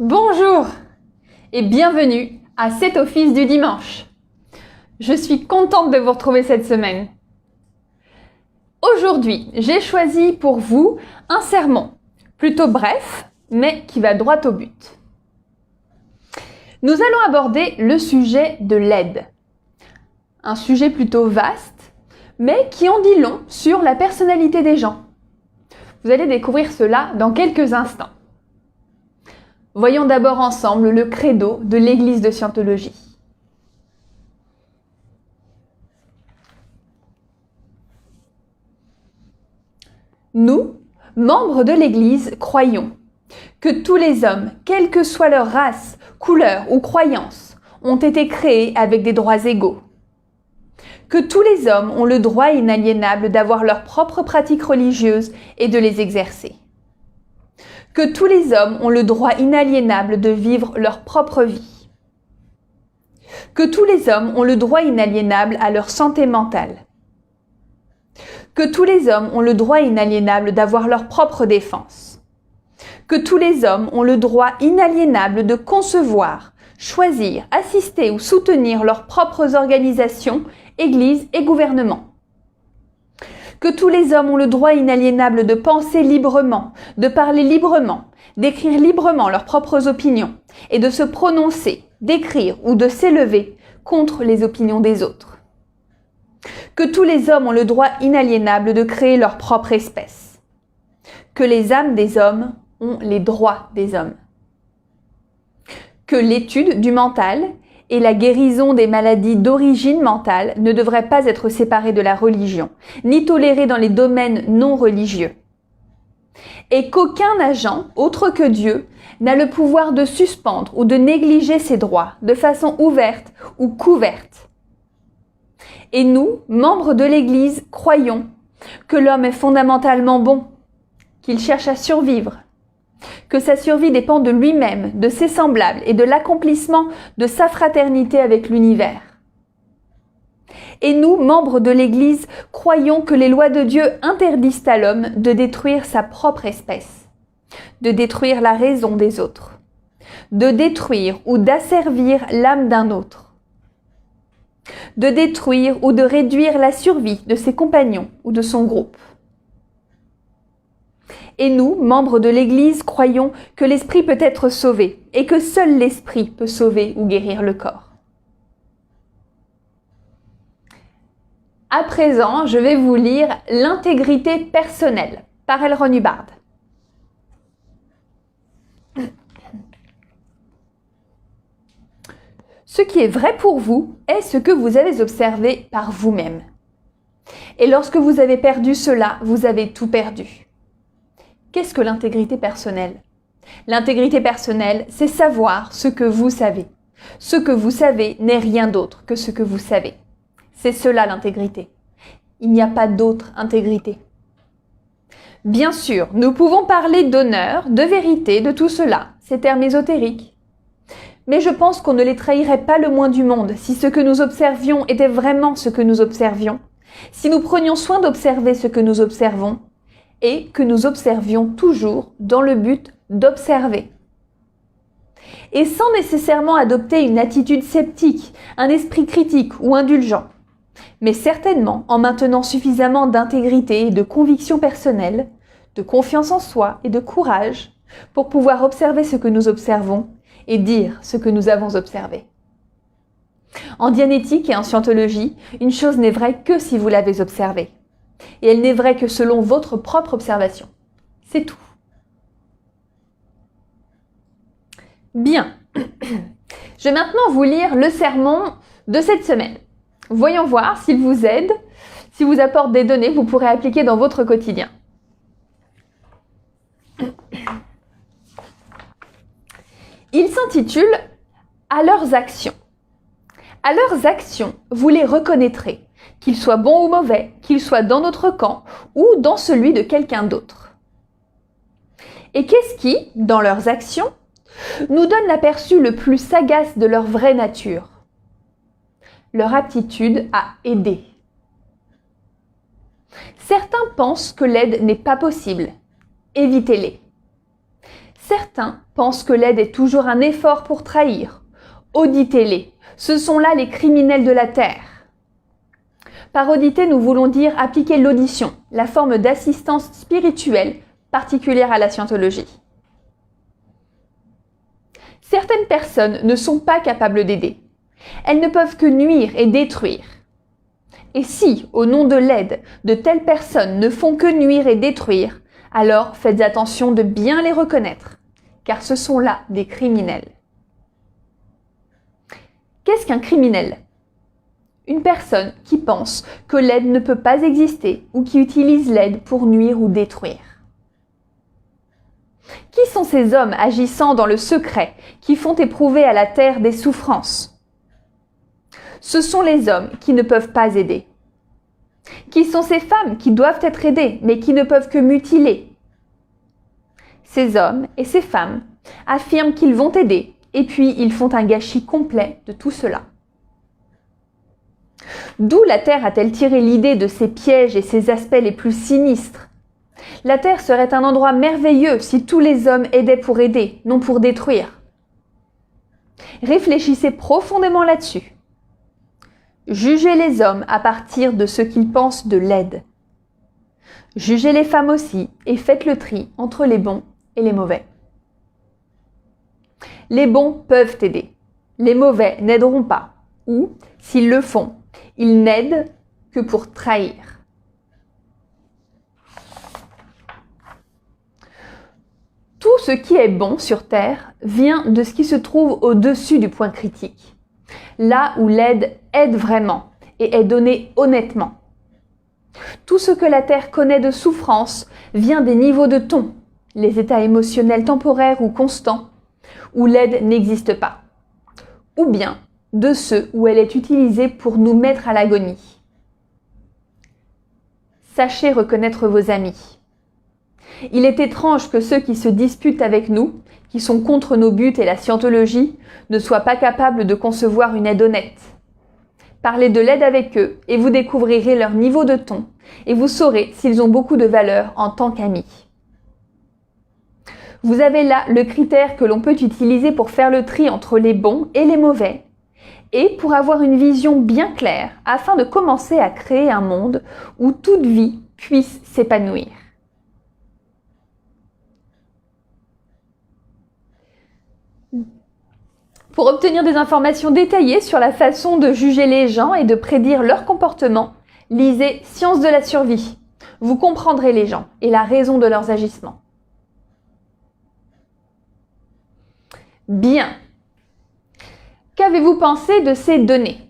Bonjour et bienvenue à cet office du dimanche. Je suis contente de vous retrouver cette semaine. Aujourd'hui, j'ai choisi pour vous un sermon, plutôt bref, mais qui va droit au but. Nous allons aborder le sujet de l'aide. Un sujet plutôt vaste, mais qui en dit long sur la personnalité des gens. Vous allez découvrir cela dans quelques instants. Voyons d'abord ensemble le credo de l'Église de Scientologie. Nous, membres de l'Église, croyons que tous les hommes, quelle que soit leur race, couleur ou croyance, ont été créés avec des droits égaux. Que tous les hommes ont le droit inaliénable d'avoir leur propre pratique religieuse et de les exercer. Que tous les hommes ont le droit inaliénable de vivre leur propre vie. Que tous les hommes ont le droit inaliénable à leur santé mentale. Que tous les hommes ont le droit inaliénable d'avoir leur propre défense. Que tous les hommes ont le droit inaliénable de concevoir, choisir, assister ou soutenir leurs propres organisations, églises et gouvernements. Que tous les hommes ont le droit inaliénable de penser librement, de parler librement, d'écrire librement leurs propres opinions et de se prononcer, d'écrire ou de s'élever contre les opinions des autres. Que tous les hommes ont le droit inaliénable de créer leur propre espèce. Que les âmes des hommes ont les droits des hommes. Que l'étude du mental et la guérison des maladies d'origine mentale ne devraient pas être séparées de la religion, ni tolérées dans les domaines non religieux. Et qu'aucun agent, autre que Dieu, n'a le pouvoir de suspendre ou de négliger ses droits de façon ouverte ou couverte. Et nous, membres de l'Église, croyons que l'homme est fondamentalement bon, qu'il cherche à survivre, que sa survie dépend de lui-même, de ses semblables et de l'accomplissement de sa fraternité avec l'univers. Et nous, membres de l'Église, croyons que les lois de Dieu interdisent à l'homme de détruire sa propre espèce, de détruire la raison des autres, de détruire ou d'asservir l'âme d'un autre, de détruire ou de réduire la survie de ses compagnons ou de son groupe. Et nous, membres de l'Église, croyons que l'esprit peut être sauvé et que seul l'esprit peut sauver ou guérir le corps. À présent, je vais vous lire L'intégrité personnelle par L. Ron Hubbard. Ce qui est vrai pour vous est ce que vous avez observé par vous-même. Et lorsque vous avez perdu cela, vous avez tout perdu. Qu'est-ce que l'intégrité personnelle? L'intégrité personnelle, c'est savoir ce que vous savez. Ce que vous savez n'est rien d'autre que ce que vous savez. C'est cela l'intégrité. Il n'y a pas d'autre intégrité. Bien sûr, nous pouvons parler d'honneur, de vérité, de tout cela, ces termes ésotériques. Mais je pense qu'on ne les trahirait pas le moins du monde si ce que nous observions était vraiment ce que nous observions, si nous prenions soin d'observer ce que nous observons, et que nous observions toujours dans le but d'observer. Et sans nécessairement adopter une attitude sceptique, un esprit critique ou indulgent, mais certainement en maintenant suffisamment d'intégrité et de conviction personnelle, de confiance en soi et de courage pour pouvoir observer ce que nous observons et dire ce que nous avons observé. En dianétique et en scientologie, une chose n'est vraie que si vous l'avez observée. Et elle n'est vraie que selon votre propre observation. C'est tout. Bien. Je vais maintenant vous lire le sermon de cette semaine. Voyons voir s'il vous aide, s'il vous apporte des données que vous pourrez appliquer dans votre quotidien. Il s'intitule « À leurs actions ». À leurs actions, vous les reconnaîtrez, qu'ils soient bons ou mauvais, qu'ils soient dans notre camp ou dans celui de quelqu'un d'autre. Et qu'est-ce qui, dans leurs actions, nous donne l'aperçu le plus sagace de leur vraie nature? Leur aptitude à aider. Certains pensent que l'aide n'est pas possible. Évitez-les. Certains Certains pensent que l'aide est toujours un effort pour trahir. Auditez-les, ce sont là les criminels de la terre. Par auditer, nous voulons dire appliquer l'audition, la forme d'assistance spirituelle particulière à la scientologie. Certaines personnes ne sont pas capables d'aider. Elles ne peuvent que nuire et détruire. Et si, au nom de l'aide, de telles personnes ne font que nuire et détruire, alors faites attention de bien les reconnaître, car ce sont là des criminels. Qu'est-ce qu'un criminel ? Une personne qui pense que l'aide ne peut pas exister ou qui utilise l'aide pour nuire ou détruire. Qui sont ces hommes agissant dans le secret qui font éprouver à la terre des souffrances ? Ce sont les hommes qui ne peuvent pas aider. Qui sont ces femmes qui doivent être aidées mais qui ne peuvent que mutiler ? Ces hommes et ces femmes affirment qu'ils vont aider et puis ils font un gâchis complet de tout cela. D'où la Terre a-t-elle tiré l'idée de ces pièges et ces aspects les plus sinistres ? La Terre serait un endroit merveilleux si tous les hommes aidaient pour aider, non pour détruire. Réfléchissez profondément là-dessus. Jugez les hommes à partir de ce qu'ils pensent de l'aide. Jugez les femmes aussi et faites le tri entre les bons et les mauvais. Les bons peuvent aider. Les mauvais n'aideront pas. Ou, s'ils le font, ils n'aident que pour trahir. Tout ce qui est bon sur Terre vient de ce qui se trouve au-dessus du point critique. Là où l'aide aide vraiment et est donnée honnêtement. Tout ce que la Terre connaît de souffrance vient des niveaux de ton, les états émotionnels temporaires ou constants, où l'aide n'existe pas. Ou bien de ceux où elle est utilisée pour nous mettre à l'agonie. Sachez reconnaître vos amis. Il est étrange que ceux qui se disputent avec nous, qui sont contre nos buts et la scientologie, ne soient pas capables de concevoir une aide honnête. Parlez de l'aide avec eux et vous découvrirez leur niveau de ton et vous saurez s'ils ont beaucoup de valeur en tant qu'amis. Vous avez là le critère que l'on peut utiliser pour faire le tri entre les bons et les mauvais et pour avoir une vision bien claire afin de commencer à créer un monde où toute vie puisse s'épanouir. Pour obtenir des informations détaillées sur la façon de juger les gens et de prédire leur comportement, lisez Science de la survie. Vous comprendrez les gens et la raison de leurs agissements. Bien. Qu'avez-vous pensé de ces données ?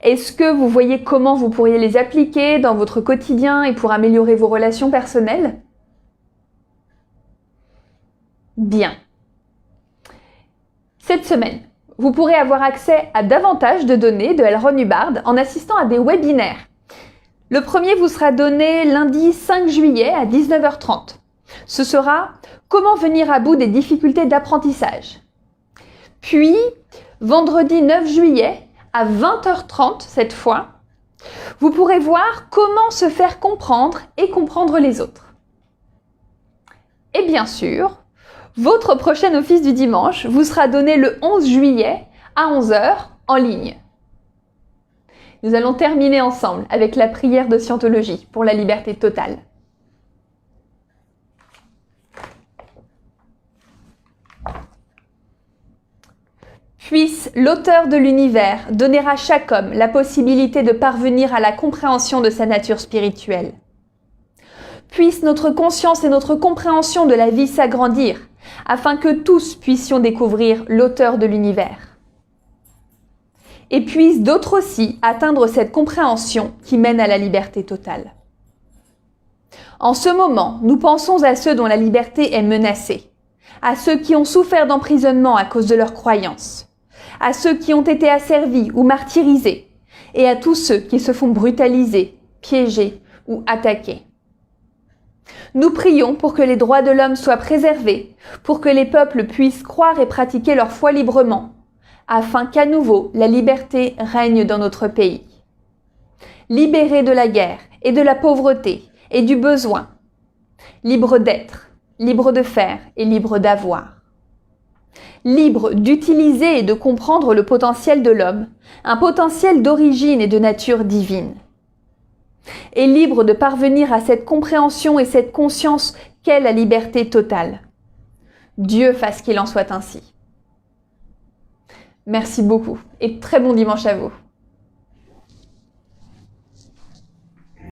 Est-ce que vous voyez comment vous pourriez les appliquer dans votre quotidien et pour améliorer vos relations personnelles ? Bien. Cette semaine, vous pourrez avoir accès à davantage de données de L. Ron Hubbard en assistant à des webinaires. Le premier vous sera donné lundi 5 juillet à 19h30. Ce sera « Comment venir à bout des difficultés d'apprentissage ». Puis, vendredi 9 juillet à 20h30 cette fois, vous pourrez voir comment se faire comprendre et comprendre les autres. Et bien sûr, votre prochain office du dimanche vous sera donné le 11 juillet à 11h en ligne. Nous allons terminer ensemble avec la prière de Scientologie pour la liberté totale. Puisse l'auteur de l'univers donner à chaque homme la possibilité de parvenir à la compréhension de sa nature spirituelle. Puisse notre conscience et notre compréhension de la vie s'agrandir, afin que tous puissions découvrir l'auteur de l'univers. Et puissent d'autres aussi atteindre cette compréhension qui mène à la liberté totale. En ce moment, nous pensons à ceux dont la liberté est menacée, à ceux qui ont souffert d'emprisonnement à cause de leurs croyances, à ceux qui ont été asservis ou martyrisés, et à tous ceux qui se font brutaliser, piéger ou attaquer. Nous prions pour que les droits de l'homme soient préservés, pour que les peuples puissent croire et pratiquer leur foi librement, afin qu'à nouveau la liberté règne dans notre pays. Libérés de la guerre et de la pauvreté et du besoin, libres d'être, libre de faire et libre d'avoir. Libre d'utiliser et de comprendre le potentiel de l'homme, un potentiel d'origine et de nature divine. Et libre de parvenir à cette compréhension et cette conscience qu'est la liberté totale. Dieu fasse qu'il en soit ainsi. Merci beaucoup et très bon dimanche à vous.